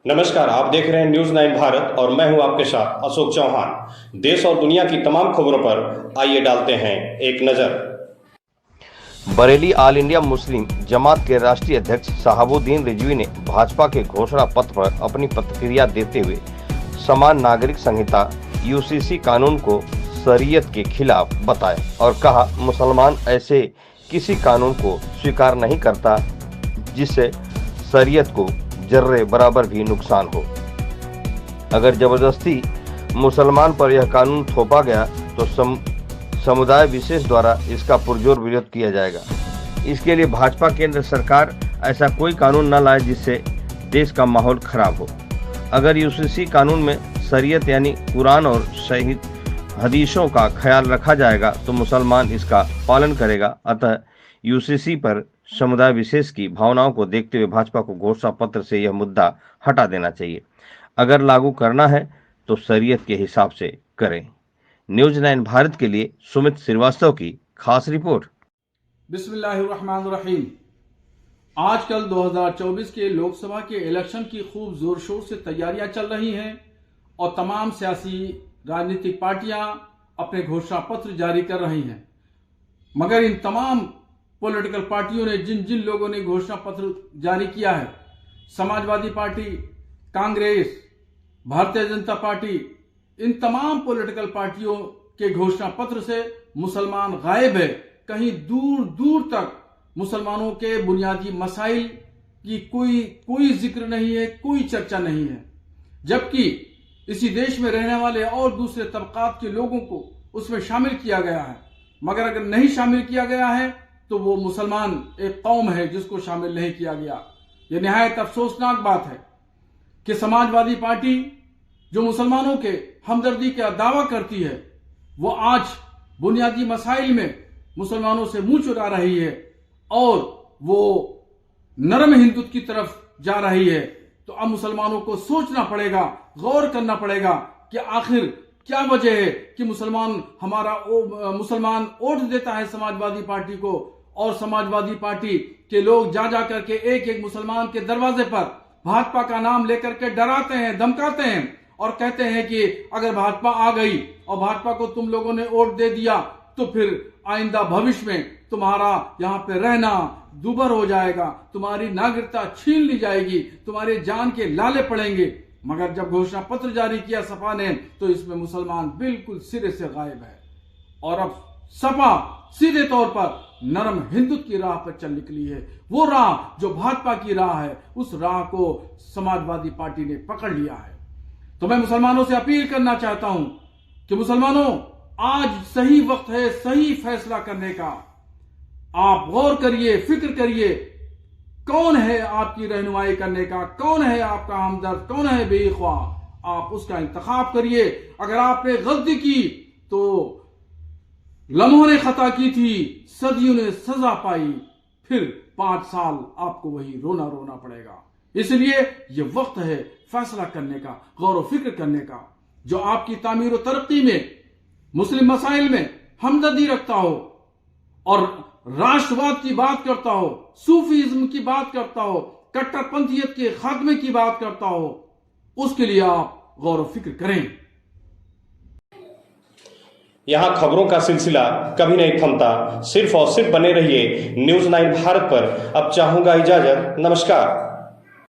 नमस्कार, आप देख रहे हैं न्यूज 9 भारत और मैं हूं आपके साथ अशोक चौहान। देश और दुनिया की तमाम खबरों पर आइए डालते हैं एक नजर। बरेली ऑल इंडिया मुस्लिम जमात के राष्ट्रीय अध्यक्ष शहाबुद्दीन रिजवी ने भाजपा के घोषणा पत्र पर अपनी प्रतिक्रिया देते हुए समान नागरिक संहिता यूसीसी कानून को शरीयत के खिलाफ बताया और कहा, मुसलमान ऐसे किसी कानून को स्वीकार नहीं करता जिससे शरीयत को जर्रे बराबर भी नुकसान हो। अगर जबरदस्ती मुसलमान पर यह कानून थोपा गया तो समुदाय विशेष द्वारा इसका पुरजोर विरोध किया जाएगा। इसके लिए भाजपा केंद्र सरकार ऐसा कोई कानून न लाए जिससे देश का माहौल खराब हो। अगर यूसीसी कानून में शरीयत यानी कुरान और सही हदीसों का ख्याल रखा जाएगा तो मुसलमान इसका पालन करेगा। अतः यूसीसी पर समुदाय विशेष की भावनाओं को देखते हुए भाजपा को घोषणा पत्र से यह मुद्दा हटा देना चाहिए। अगर लागू करना है तो शरीयत के हिसाब से करें। न्यूज 9 भारत के लिए सुमित श्रीवास्तव की खास रिपोर्ट। बिस्मिल्लाहिर्रहमानिर्रहीम। आजकल 2024 के लोकसभा के इलेक्शन की खूब जोर शोर से तैयारियां चल रही हैं और तमाम सियासी राजनीतिक पार्टियां अपने घोषणा पत्र जारी कर रही हैं। मगर इन तमाम पॉलिटिकल पार्टियों ने जिन जिन लोगों ने घोषणा पत्र जारी किया है, समाजवादी पार्टी, कांग्रेस, भारतीय जनता पार्टी, इन तमाम पॉलिटिकल पार्टियों के घोषणा पत्र से मुसलमान गायब है। कहीं दूर दूर तक मुसलमानों के बुनियादी मसाइल की कोई जिक्र नहीं है, कोई चर्चा नहीं है। जबकि इसी देश में रहने वाले और दूसरे तबकात के लोगों को उसमें शामिल किया गया है। मगर अगर नहीं शामिल किया गया है तो वो मुसलमान एक कौम है जिसको शामिल नहीं किया गया। यह निहायत अफसोसनाक बात है कि समाजवादी पार्टी जो मुसलमानों के हमदर्दी का दावा करती है, वो आज बुनियादी मसाइल में मुसलमानों से मुंह चुरा रही है और वो नरम हिंदुत्व की तरफ जा रही है। तो अब मुसलमानों को सोचना पड़ेगा, गौर करना पड़ेगा कि आखिर क्या वजह है कि मुसलमान वोट देता है समाजवादी पार्टी को और समाजवादी पार्टी के लोग जा करके एक एक मुसलमान के दरवाजे पर भाजपा का नाम लेकर के डराते हैं, धमकाते हैं और कहते हैं कि अगर भाजपा आ गई और भाजपा को तुम लोगों ने वोट दे दिया तो फिर आइंदा भविष्य में तुम्हारा यहाँ पे रहना दूभर हो जाएगा, तुम्हारी नागरिकता छीन ली जाएगी, तुम्हारे जान के लाले पड़ेंगे। मगर जब घोषणा पत्र जारी किया सपा ने तो इसमें मुसलमान बिल्कुल सिरे से गायब है और अब सपा सीधे तौर पर नरम हिंदुत्व की राह पर चल निकली है। वो राह जो भाजपा की राह है, उस राह को समाजवादी पार्टी ने पकड़ लिया है। तो मैं मुसलमानों से अपील करना चाहता हूं कि मुसलमानों, आज सही वक्त है सही फैसला करने का। आप गौर करिए, फिक्र करिए, कौन है आपकी रहनुमाई करने का, कौन है आपका हमदर्द, कौन है बेख्वाह, आप उसका इंतखाब करिए। अगर आपने गलती की तो लम्हों ने खता की थी, सदियों ने सजा पाई, फिर 5 साल आपको वही रोना पड़ेगा। इसलिए ये वक्त है फैसला करने का, गौर व फिक्र करने का। जो आपकी तामीर व तरक्की में, मुस्लिम मसाइल में हमदर्दी रखता हो और राष्ट्रवाद की बात करता हो, सूफीज्म की बात करता हो, कट्टरपंथियत के खात्मे की बात करता हो, उसके लिए आप गौर व फिक्र करें। यहाँ खबरों का सिलसिला कभी नहीं थमता। सिर्फ और सिर्फ बने रहिए न्यूज 9 भारत पर। अब चाहूंगा इजाजत। नमस्कार।